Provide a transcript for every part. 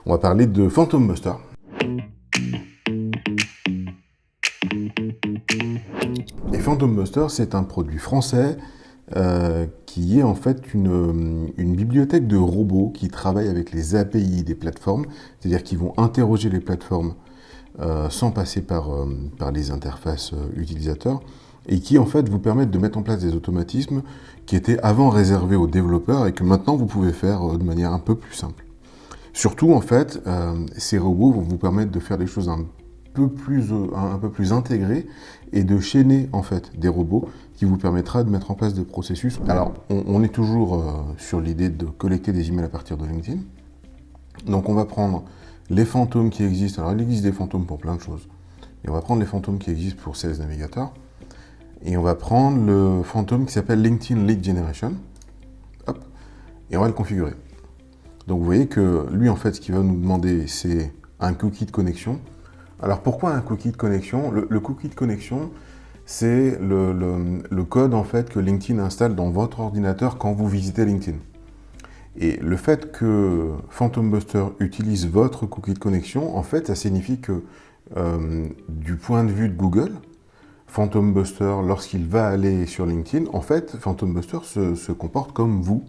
On va parler de Phantom Buster. Et Phantom Buster, c'est un produit français qui est en fait une bibliothèque de robots qui travaillent avec les API des plateformes, c'est-à-dire qu'ils vont interroger les plateformes sans passer par les interfaces utilisateurs, et qui en fait vous permettent de mettre en place des automatismes qui étaient avant réservés aux développeurs et que maintenant vous pouvez faire de manière un peu plus simple. Surtout en fait, ces robots vont vous permettre de faire des choses un peu plus intégrées et de chaîner en fait des robots qui vous permettra de mettre en place des processus. Alors on est toujours sur l'idée de collecter des emails à partir de LinkedIn. Donc on va prendre les fantômes qui existent. Alors il existe des fantômes pour plein de choses. Et on va prendre les fantômes qui existent pour Sales Navigator. Et on va prendre le fantôme qui s'appelle LinkedIn Lead Generation. Hop. Et on va le configurer. Donc vous voyez que lui, en fait, ce qu'il va nous demander, c'est un cookie de connexion. Alors pourquoi un cookie de connexion ? Le cookie de connexion, c'est le code en fait que LinkedIn installe dans votre ordinateur quand vous visitez LinkedIn. Et le fait que Phantom Buster utilise votre cookie de connexion, en fait, ça signifie que du point de vue de Google, Phantom Buster, lorsqu'il va aller sur LinkedIn, en fait, Phantom Buster se comporte comme vous.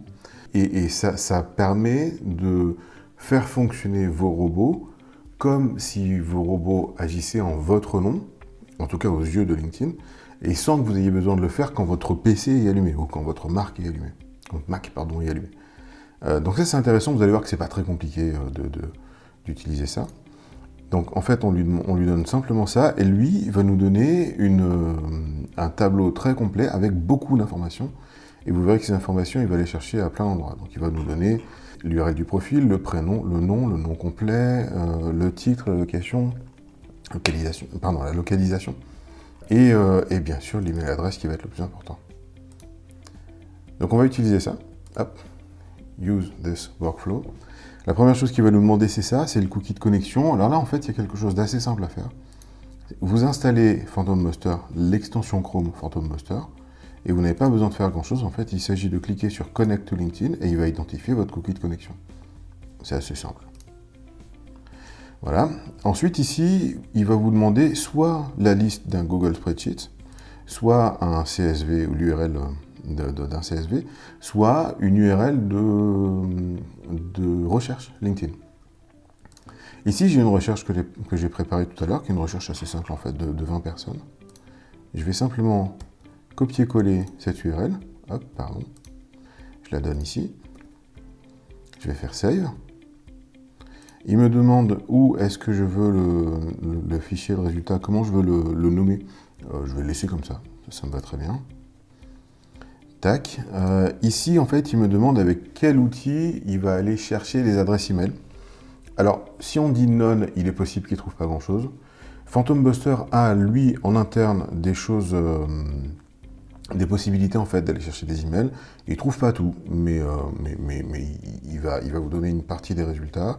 Et ça permet de faire fonctionner vos robots comme si vos robots agissaient en votre nom, en tout cas aux yeux de LinkedIn, et sans que vous ayez besoin de le faire quand votre PC est allumé, ou quand votre Mac est allumé. Est allumé. Donc ça c'est intéressant, vous allez voir que c'est pas très compliqué d'utiliser ça. Donc en fait on lui donne simplement ça, et lui il va nous donner un tableau très complet avec beaucoup d'informations. Et vous verrez que ces informations, il va les chercher à plein d'endroits. Donc il va nous donner l'URL du profil, le prénom, le nom complet, le titre, la localisation, et bien sûr l'email adresse qui va être le plus important. Donc on va utiliser ça. Hop, use this workflow. La première chose qu'il va nous demander, c'est ça, c'est le cookie de connexion. Alors là, en fait, il y a quelque chose d'assez simple à faire. Vous installez Phantom Buster, l'extension Chrome Phantom Buster, et vous n'avez pas besoin de faire grand-chose. En fait, il s'agit de cliquer sur Connect to LinkedIn et il va identifier votre cookie de connexion. C'est assez simple. Voilà. Ensuite, ici, il va vous demander soit la liste d'un Google Spreadsheet, soit un CSV ou l'URL d'un CSV, soit une URL de recherche LinkedIn. Ici, j'ai une recherche que j'ai préparée tout à l'heure, qui est une recherche assez simple en fait, de 20 personnes. Je vais simplement copier-coller cette URL. Hop, pardon. Je la donne ici. Je vais faire Save. Il me demande où est-ce que je veux le fichier, le résultat, comment je veux le nommer. Je vais le laisser comme ça. Ça me va très bien. Tac. Ici, en fait, il me demande avec quel outil il va aller chercher les adresses email. Alors, si on dit none, il est possible qu'il ne trouve pas grand-chose. Phantom Buster a, lui, en interne, des choses, des possibilités, en fait, d'aller chercher des emails. Il ne trouve pas tout, mais il va vous donner une partie des résultats.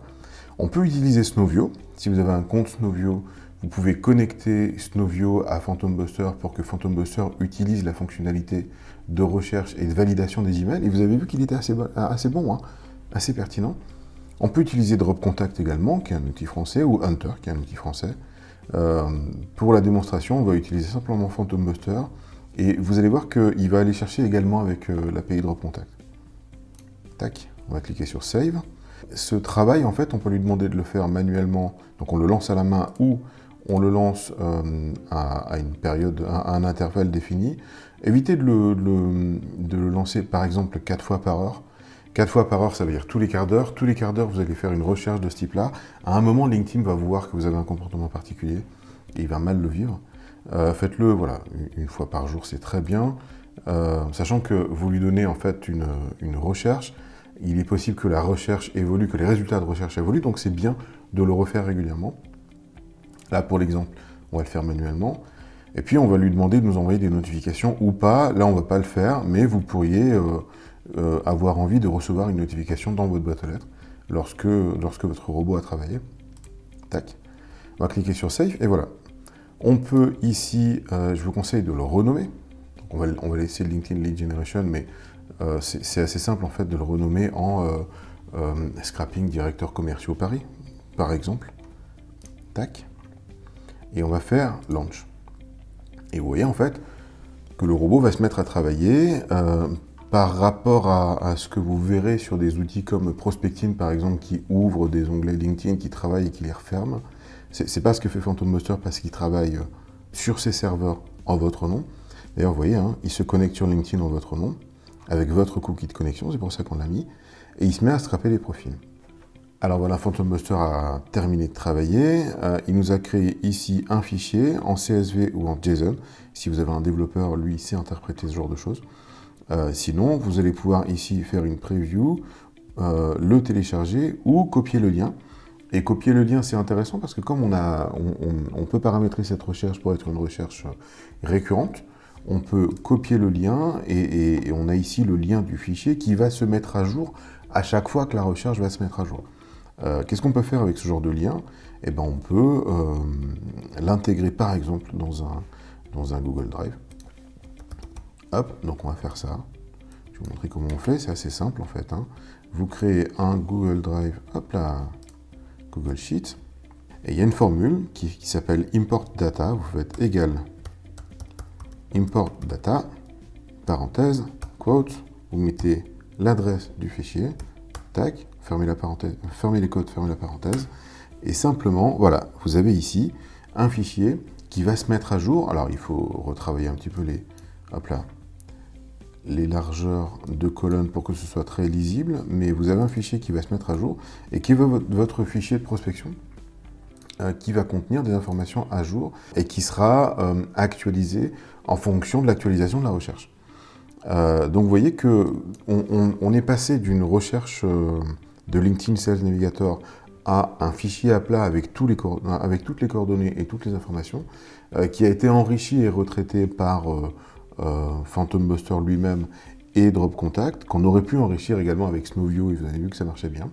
On peut utiliser Snovio. Si vous avez un compte Snovio, vous pouvez connecter Snovio à Phantom Buster pour que Phantom Buster utilise la fonctionnalité de recherche et de validation des emails. Et vous avez vu qu'il était assez bon, hein, assez pertinent. On peut utiliser Drop Contact également, qui est un outil français, ou Hunter, qui est un outil français. Pour la démonstration, on va utiliser simplement Phantom Buster. Et vous allez voir qu'il va aller chercher également avec l'API Drop Contact. Tac, on va cliquer sur Save. Ce travail, en fait, on peut lui demander de le faire manuellement. Donc on le lance à la main ou on le lance à une période, à un intervalle défini. Évitez de le lancer, par exemple, 4 fois par heure. 4 fois par heure, ça veut dire tous les quarts d'heure. Tous les quarts d'heure, vous allez faire une recherche de ce type-là. À un moment, LinkedIn va voir que vous avez un comportement particulier et il va mal le vivre. Faites-le, voilà, une fois par jour, c'est très bien. Sachant que vous lui donnez en fait une recherche, il est possible que la recherche évolue, que les résultats de recherche évoluent, donc c'est bien de le refaire régulièrement. Là, pour l'exemple, on va le faire manuellement. Et puis, on va lui demander de nous envoyer des notifications ou pas. Là, on ne va pas le faire, mais vous pourriez avoir envie de recevoir une notification dans votre boîte aux lettres lorsque votre robot a travaillé. Tac. On va cliquer sur Save, et voilà. On peut ici, je vous conseille de le renommer. Donc on va laisser LinkedIn Lead Generation, mais c'est assez simple en fait de le renommer en Scrapping Directeurs Commerciaux Paris. par exemple. Tac. Et on va faire launch. Et vous voyez en fait que le robot va se mettre à travailler par rapport à ce que vous verrez sur des outils comme Prospecting par exemple, qui ouvre des onglets LinkedIn, qui travaille et qui les referme. C'est pas ce que fait Phantom Buster parce qu'il travaille sur ses serveurs en votre nom. D'ailleurs, vous voyez, hein, il se connecte sur LinkedIn en votre nom, avec votre cookie de connexion, c'est pour ça qu'on l'a mis, et il se met à scraper les profils. Alors voilà, Phantom Buster a terminé de travailler. Il nous a créé ici un fichier en CSV ou en JSON. Si vous avez un développeur, lui, il sait interpréter ce genre de choses. Sinon, vous allez pouvoir ici faire une preview, le télécharger ou copier le lien. Et copier le lien, c'est intéressant parce que comme on peut paramétrer cette recherche pour être une recherche récurrente, on peut copier le lien et on a ici le lien du fichier qui va se mettre à jour à chaque fois que la recherche va se mettre à jour. Qu'est-ce qu'on peut faire avec ce genre de lien? Eh ben, on peut l'intégrer par exemple dans un Google Drive. Hop, donc on va faire ça. Je vais vous montrer comment on fait, c'est assez simple en fait. Hein. Vous créez un Google Drive, hop là, Google Sheet, et il y a une formule qui s'appelle Import Data. Vous faites égal Import Data, parenthèse, quote, vous mettez l'adresse du fichier, tac, fermez la parenthèse, fermez les côtes, fermez la parenthèse, et simplement, voilà, vous avez ici un fichier qui va se mettre à jour. Alors il faut retravailler un petit peu les largeurs de colonnes pour que ce soit très lisible, mais vous avez un fichier qui va se mettre à jour et qui va votre fichier de prospection qui va contenir des informations à jour et qui sera actualisé en fonction de l'actualisation de la recherche. Donc vous voyez qu'on est passé d'une recherche de LinkedIn Sales Navigator à un fichier à plat avec toutes les coordonnées et toutes les informations qui a été enrichi et retraité par Phantom Buster lui-même et Drop Contact, qu'on aurait pu enrichir également avec Snowview et vous avez vu que ça marchait bien.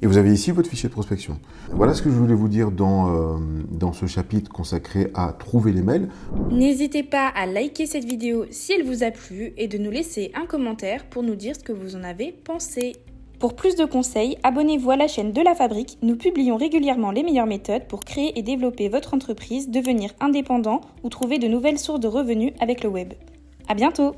Et vous avez ici votre fichier de prospection. Voilà ce que je voulais vous dire dans ce chapitre consacré à trouver les mails. N'hésitez pas à liker cette vidéo si elle vous a plu et de nous laisser un commentaire pour nous dire ce que vous en avez pensé. Pour plus de conseils, abonnez-vous à la chaîne de La Fabrique. Nous publions régulièrement les meilleures méthodes pour créer et développer votre entreprise, devenir indépendant ou trouver de nouvelles sources de revenus avec le web. À bientôt!